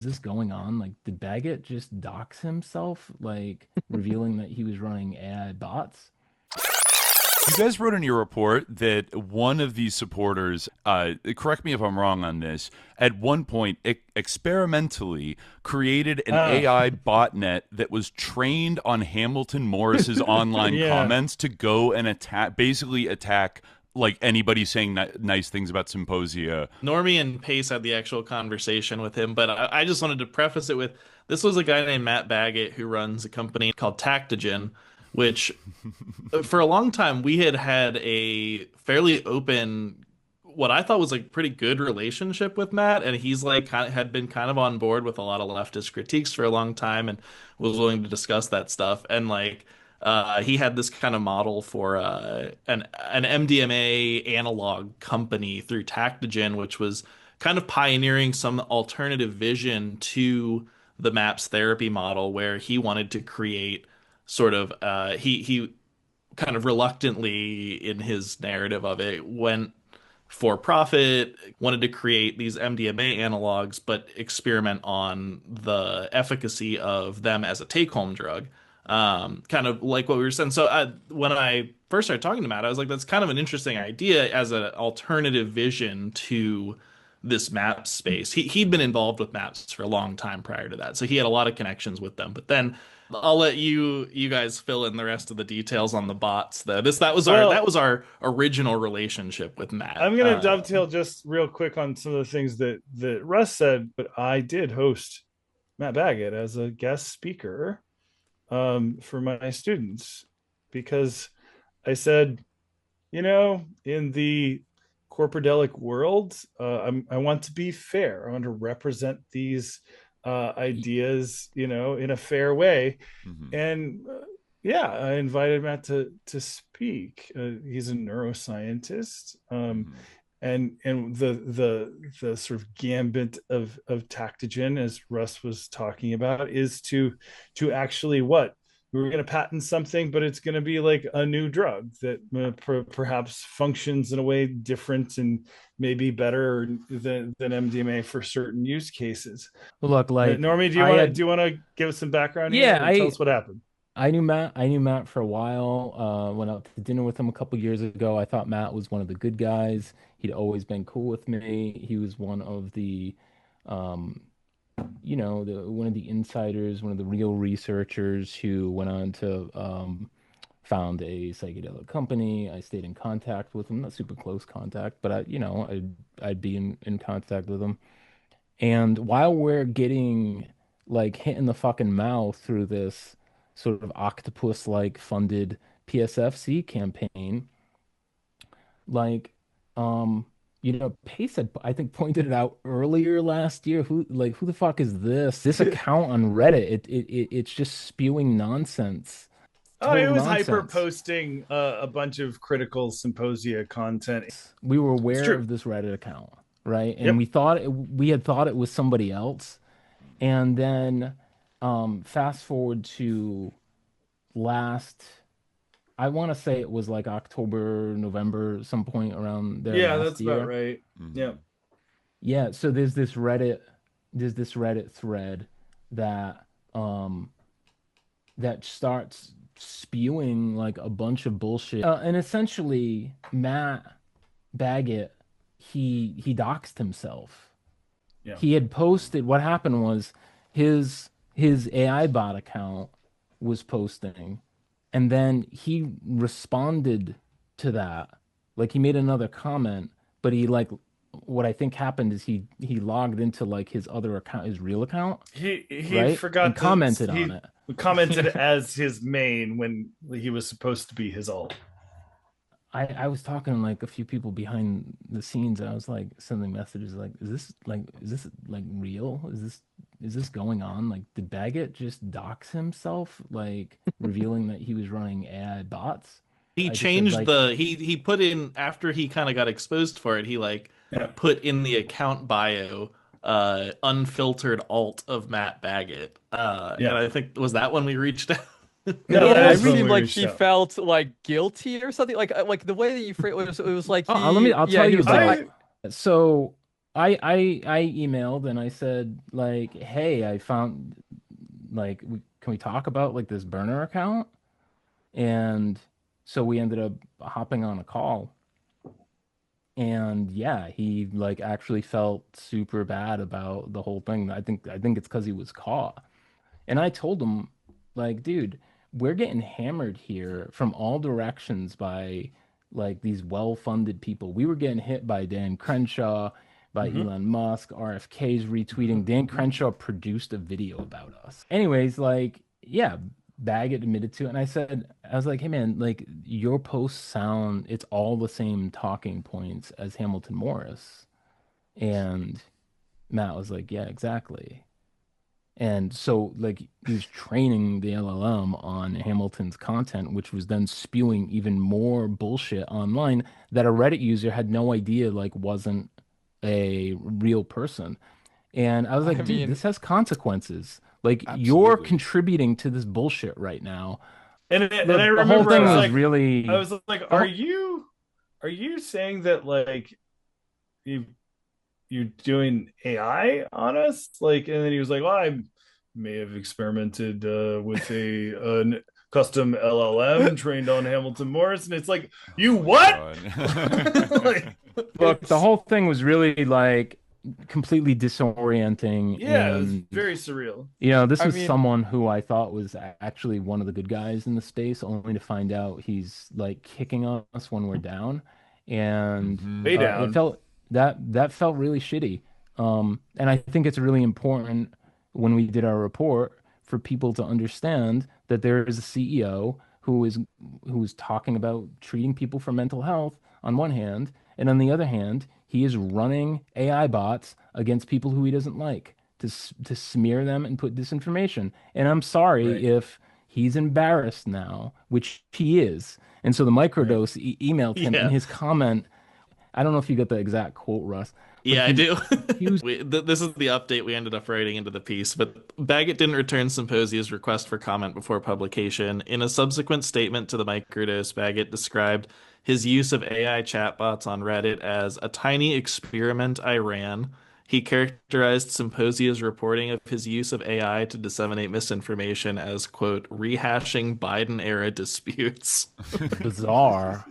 this going on? Like, did Baggott just dox himself, like revealing that he was running AI bots? You guys wrote in your report that one of these supporters, correct me if I'm wrong on this, at one point experimentally created an Ah, AI botnet that was trained on Hamilton Morris's online yeah. comments to go and basically attack like anybody saying nice things about Symposia. Normie and Pace had the actual conversation with him, but I just wanted to preface it with this was a guy named Matt Baggett who runs a company called Tactogen, which for a long time we had a fairly open, what I thought was like pretty good relationship with Matt, and he's like had been kind of on board with a lot of leftist critiques for a long time and was willing to discuss that stuff. And like he had this kind of model for an MDMA analog company through Tactogen, which was kind of pioneering some alternative vision to the MAPS therapy model, where he wanted to create sort of he kind of reluctantly in his narrative of it went for profit, wanted to create these MDMA analogs, but experiment on the efficacy of them as a take-home drug. Kind of like what we were saying. So when I first started talking to Matt, I was like, that's kind of an interesting idea as an alternative vision to this maps space. He'd been involved with maps for a long time prior to that, so he had a lot of connections with them. But then I'll let you guys fill in the rest of the details on the bots. Though that Well, was our original relationship with Matt. I'm gonna dovetail just real quick on some of the things that Russ said, but I did host Matt Baggett as a guest speaker for my students because I said, in the corporadelic world, I want to be fair. I want to represent these ideas, in a fair way. Mhm. And yeah, I invited Matt to speak. He's a neuroscientist, Mhm. and the sort of gambit of Tactogen, as Russ was talking about, is to actually what we were going to patent something, but it's going to be like a new drug that perhaps functions in a way different and maybe better than MDMA for certain use cases. Look, like Normie, I had, do you want to give us some background here yeah, or tell us what happened? I knew Matt for a while. Went out to dinner with him a couple years ago. I thought Matt was one of the good guys. He'd always been cool with me. He was one of the, um, one of the insiders, one of the real researchers who went on to found a psychedelic company. I stayed in contact with him, not super close contact, but I'd be in contact with him. And while we're getting like hit in the fucking mouth through this sort of octopus-like funded PSFC campaign, like Pace had I think pointed it out earlier last year. Who the fuck is this? This account on Reddit, it's just spewing nonsense. Oh, it Total was hyper nonsense. posting a bunch of critical symposia content. We were It's aware true. of this Reddit account, right? And Yep. we had thought it was somebody else. And then fast forward to last, I want to say it was like October, November, some point around there Yeah, last that's about year. right. Mhm. Yep. Yeah, so there's this Reddit thread that um that starts spewing like a bunch of bullshit. And essentially Matt Baggett, he doxed himself. Yeah. He had posted, what happened was his AI bot account was posting, and then he responded to that. Like he made another comment, but he like what I think happened is he logged into like his other account, his real account, He right? And forgot to commented on he it. commented as his main when he was supposed to be his alt. I was talking to like a few people behind the scenes, and I was like sending messages like, is this like real? Is this going on? Like, did Baggett just dox himself, like revealing that he was running AI bots? He I just said changed like, the he put in after he kind of got exposed for it, he like Yeah. put in the account bio unfiltered alt of Matt Baggett. And Yeah. I think was that when we reached out. No, It that almost was when yes. seemed we like reached he out. felt like guilty or something. Like the way that you frame it was like Let me. he I'll yeah tell he you was like about. I So I emailed and I said like, hey, I found like can we talk about like this burner account? And so we ended up hopping on a call. And yeah, he like actually felt super bad about the whole thing. I think it's because he was caught. And I told him, like, dude, we're getting hammered here from all directions by like these well-funded people. We were getting hit by Dan Crenshaw, by Mm-hmm. Elon Musk, RFK's retweeting. Dan Crenshaw produced a video about us. Anyways, like, yeah, Baggett admitted to it. And I was like, hey man, like your posts sound, it's all the same talking points as Hamilton Morris. And Matt was like, yeah, exactly. And so, like, he was training the LLM on Hamilton's content, which was then spewing even more bullshit online that a Reddit user had no idea, like, wasn't a real person. And I was I like, dude, mean, this has consequences. Like, you're absolutely. contributing to this bullshit right now. And I The whole remember thing was I really, was like, the whole, are you saying that like you you're doing AI on us? Like, and then he was like, well, I may have experimented with a custom LLM trained on Hamilton Morris, and it's like, you Oh my what? God. Like, look, the it's whole thing was really like completely disorienting. yeah, it was And very surreal. This I was mean, someone who I thought was actually one of the good guys in the space, only to find out he's like kicking us when we're down. And Hmm. Way it down. felt that felt really shitty. And I think it's really important when we did our report for people to understand that there is a CEO who is talking about treating people for mental health on one hand, and on the other hand, he is running AI bots against people who he doesn't like to smear them and put disinformation. And I'm sorry Right, if he's embarrassed now, which he is. And so the right. microdose emailed him in Yeah. his comment. I don't know if you got the exact quote, Russ, but Yeah, I do. he was This is the update we ended up writing into the piece, but Baggett didn't return Symposia's request for comment before publication. In a subsequent statement to the microdose, Baggett described his use of AI chatbots on Reddit as a tiny experiment I ran. He characterized Symposia's reporting of his use of AI to disseminate misinformation as, quote, rehashing Biden era disputes. bizarre.